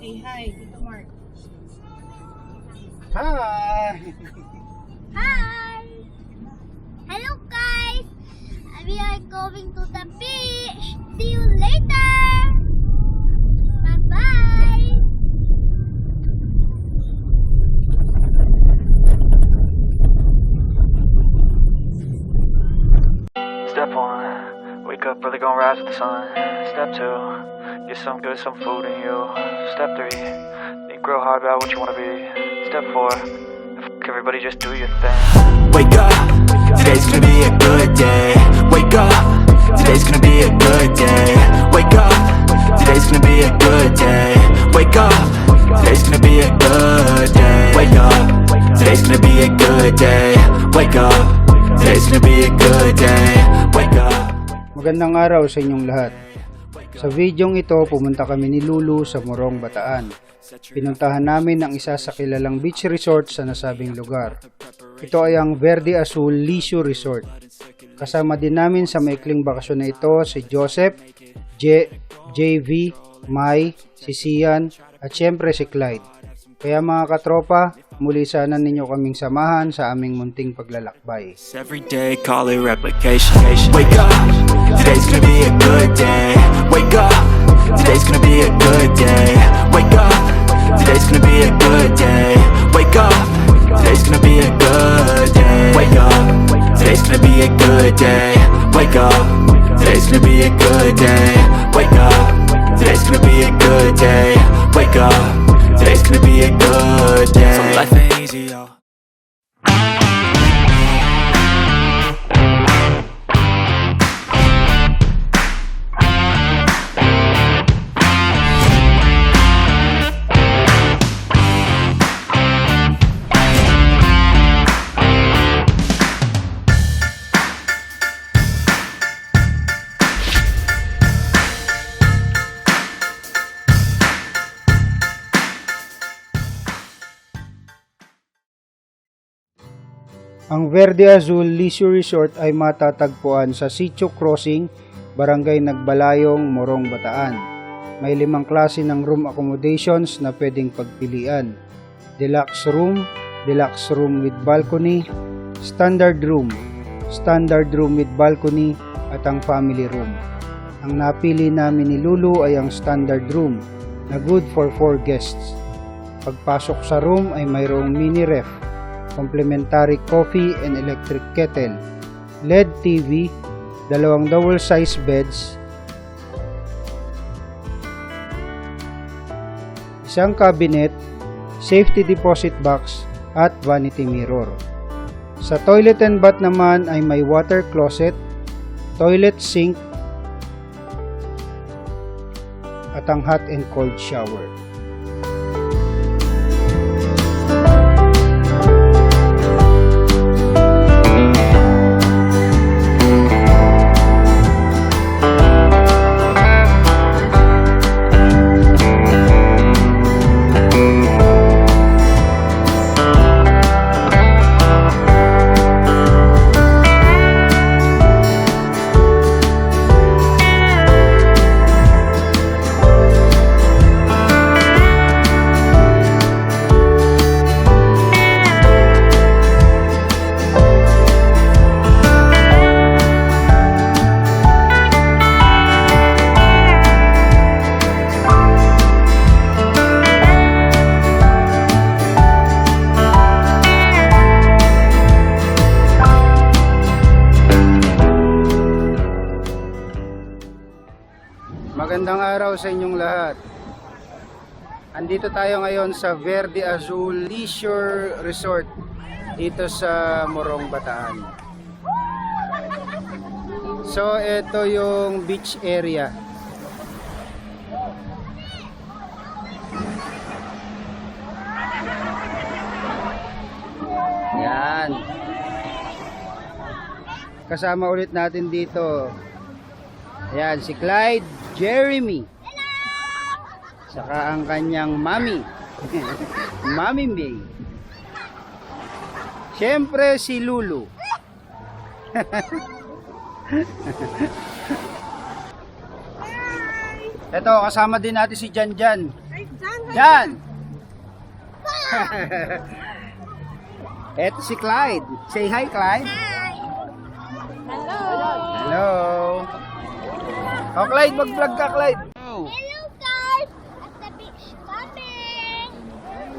Say hi, Tito Mark. Hi! Hi! Hello guys! We are going to the beach. See you later! Bye-bye! Step 1, wake up early, gonna rise with the sun. Step 2, get some good, some food in you. Step 3, think real hard about what you wanna be. Step 4, everybody just do your thing. Wake up, today's gonna be a good day. Wake up, today's gonna be a good day. Wake up, today's gonna be a good day. Wake up, today's gonna be a good day. Wake up, today's gonna be a good day. Wake up, today's gonna be a good day. Wake up. Magandang araw sa inyong lahat. Sa videong ito, pumunta kami ni Lulu sa Morong, Bataan. Pinuntahan namin ang isa sa kilalang beach resort sa nasabing lugar. Ito ay ang Verde Azul Leisure Resort. Kasama din namin sa maikling bakasyon na ito si Joseph, JV, Mai, si Sian, at syempre si Clyde. Kaya mga katropa, muli sana ninyo kaming samahan sa aming munting paglalakbay. Every day, call it replication. Wake up, today's gonna be a good day. Wake up, today's gonna be a good day. Wake up, today's gonna be a good day. Wake up, today's gonna be a good day. Wake up, today's gonna be a good day. Wake up, today's gonna be a good day. Wake up, today's gonna be a good day. Wake up, today's gonna be a good day. So life ain't easy, yo. Ang Verde Azul Leisure Resort ay matatagpuan sa Sitio Crossing, Barangay Nagbalayong, Morong, Bataan. May 5 klase ng room accommodations na pwedeng pagpilian. Deluxe room with balcony, standard room with balcony, at ang family room. Ang napili namin ni Lulu ay ang standard room na good for 4 guests. Pagpasok sa room ay mayroong mini ref, complimentary coffee and electric kettle, LED TV, 2 double-size beds, isang cabinet, safety deposit box, at vanity mirror. Sa toilet and bath naman ay may water closet, toilet sink, at ang hot and cold shower. Magandang araw sa inyong lahat. Andito tayo ngayon sa Verde Azul Leisure Resort dito sa Morong, Bataan. So ito yung beach area. Yan. Kasama ulit natin dito. Ayan, si Clyde, Jeremy. Saka ang kanyang mami. Mami May. Siyempre si Lulu. Ito, kasama din natin si Janjan. Ay, Jan, Jan! Eto si Clyde. Say hi, Clyde. Hi! Hello! Hello. Oh, Clyde, mag-vlog ka, Clyde. Oh. Hello guys! At the beach coming!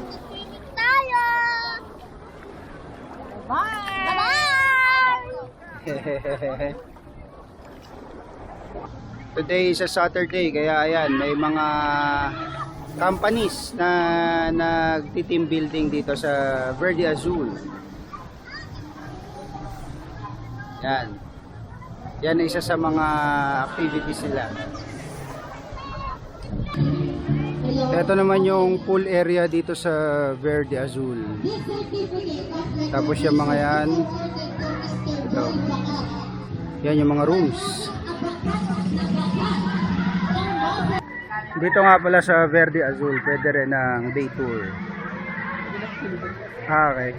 Swimming tayo! Bye! Bye! Today is a Saturday, kaya ayan, may mga companies na nagti-team building dito sa Verde Azul. Yan. Yan ang isa sa mga activities nila. Ito naman yung pool area dito sa Verde Azul. Tapos yung mga yan. Ito. Yan yung mga rooms. Dito nga pala sa Verde Azul, pwede rin ng day tour. Okay.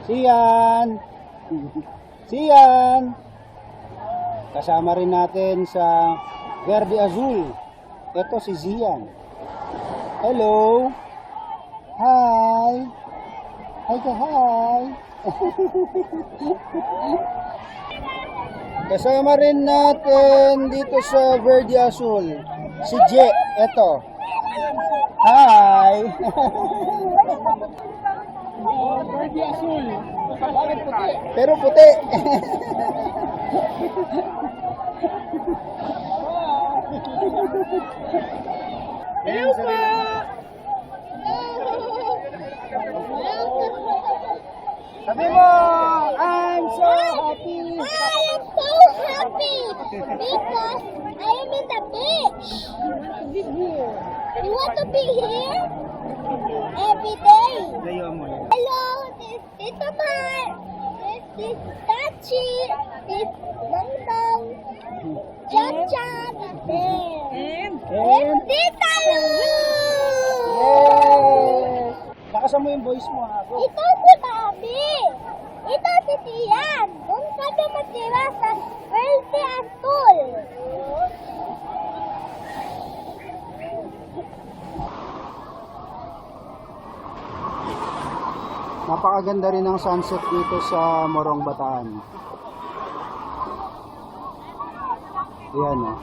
Sian! Sian! Kasama rin natin sa Verde Azul. Ito si Zian. Hello! Hi! Hi ka, hi! Kasama rin natin dito sa Verde Azul si Je, eto. Hi! Verde Azul. Bakit puti? Pero puti. Hello po! Sabi mo, I'm so happy. I am so happy because I am in the beach. You want to be here every day? Layo mo yan. Hello, this is Tita Mar. This is Tachi. This is Mangdong. Chan Chan. And Tita Lu. Yes! Lakasan mo yung voice mo ha. Go. Ito si Bobby. Ito si Tian. Kung kami matira sa Verde Azul. Napakaganda rin ng sunset dito sa Morong Bataan. Ayan o.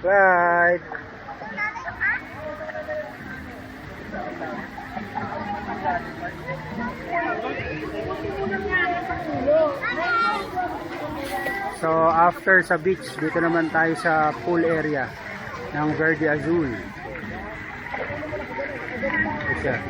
Right. So after sa beach, dito naman tayo sa pool area ng Verde Azul. Ito siya.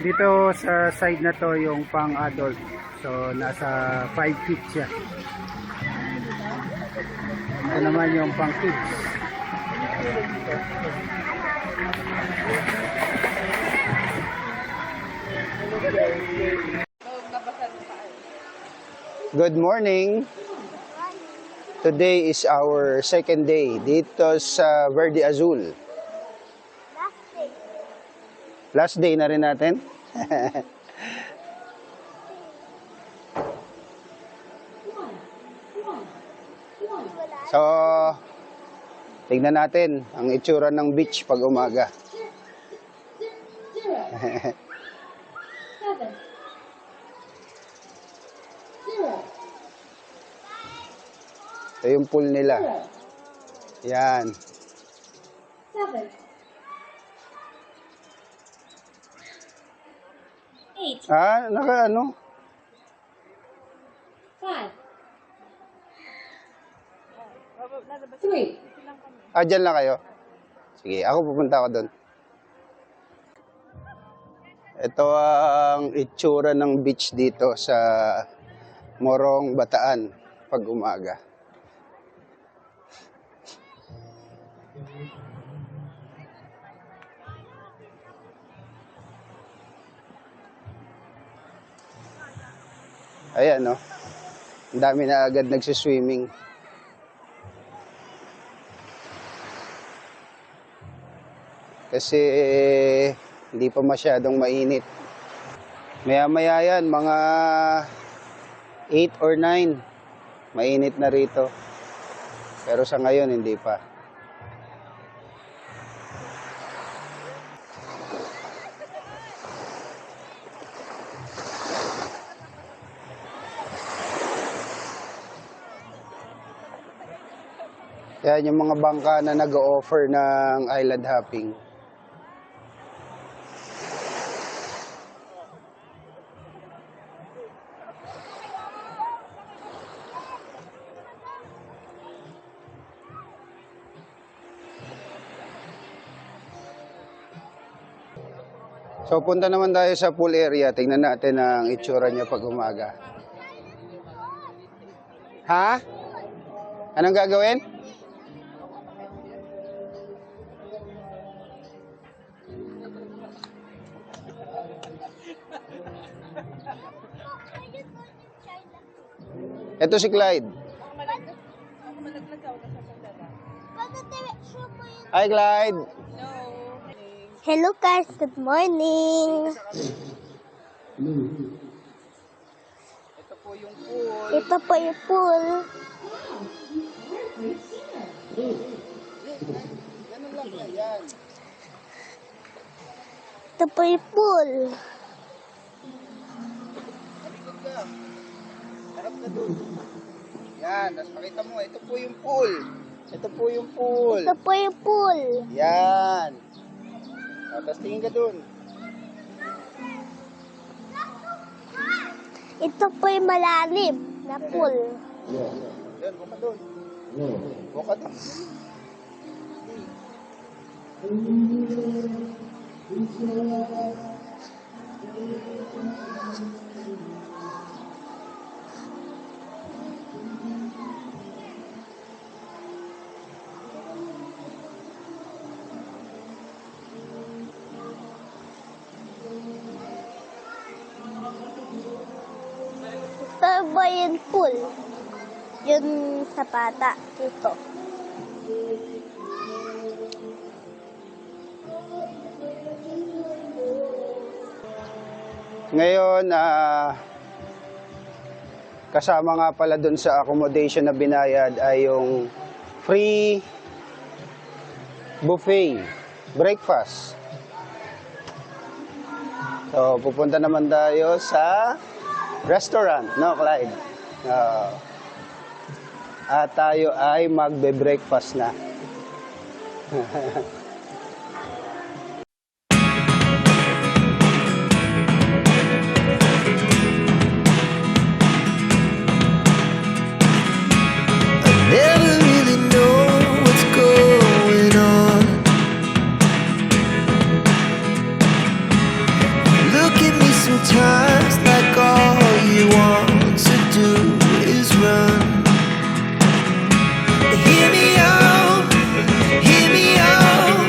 Dito sa side na to yung pang adult. So nasa 5 feet siya. Ito naman yung pang kids. Good morning. Today is our second day dito sa Verde Azul. Last day. Last day na rin natin. So, tignan natin ang itsura ng beach pag umaga. Ito yung pool nila. Yan. 7, 8, Naka ano? 5, 3, Dyan lang kayo. Sige, ako pupunta ako doon. Ito ang itsura ng beach dito sa Morong, Bataan pag umaga. Ayan, no? Ang dami na agad nagsiswimming. Kasi hindi pa masyadong mainit. Maya-maya yan, mga 8 or 9, mainit na rito. Pero sa ngayon, hindi pa. Yan yung mga bangka na nag-o-offer ng island hopping. So punta naman tayo sa pool area. Tingnan natin ang itsura niya pag umaga. Ha? Anong gagawin? Ito si Clyde. Hi Clyde. Hello guys, good morning. Ito po yung pool. Ito po yung pool. Harap na doon. Yan, tapos pakita mo, ito po yung pool. Ito po yung pool. Ito po yung pool. Yan. Tapos tingin ka doon. Ito po yung malalim na pool. Doon, buka doon. Buka doon. Ito ba yung pool? Yun sa bata dito. Ngayon, kasama nga pala dun sa accommodation na binayad ay yung free buffet breakfast. So, pupunta naman tayo sa Restaurant, no, Clyde? At tayo ay magbe-breakfast na. Never really know what's going on. Look at me sometimes like all you want to do is run. Hear me out, hear me out.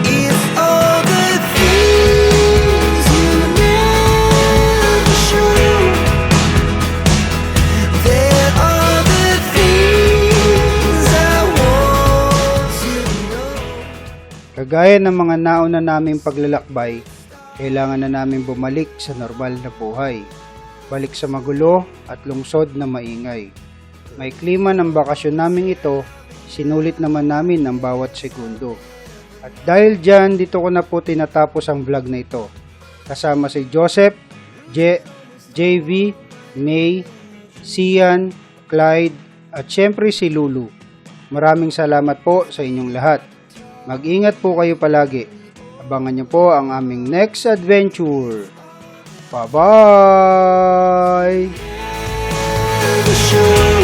It's all the things you never show. There are the things I want to know. Kagaya ng mga nauna naming paglalakbay, kailangan na namin bumalik sa normal na buhay. Balik sa magulo at lungsod na maingay. May klima ng bakasyon namin ito, sinulit naman namin ang bawat segundo. At dahil dyan, dito ko na po tinatapos ang vlog na ito. Kasama si Joseph, JV, May, Sian, Clyde, at syempre si Lulu. Maraming salamat po sa inyong lahat. Mag-ingat po kayo palagi. Abangan niyo po ang aming next adventure. Bye-bye! Sure.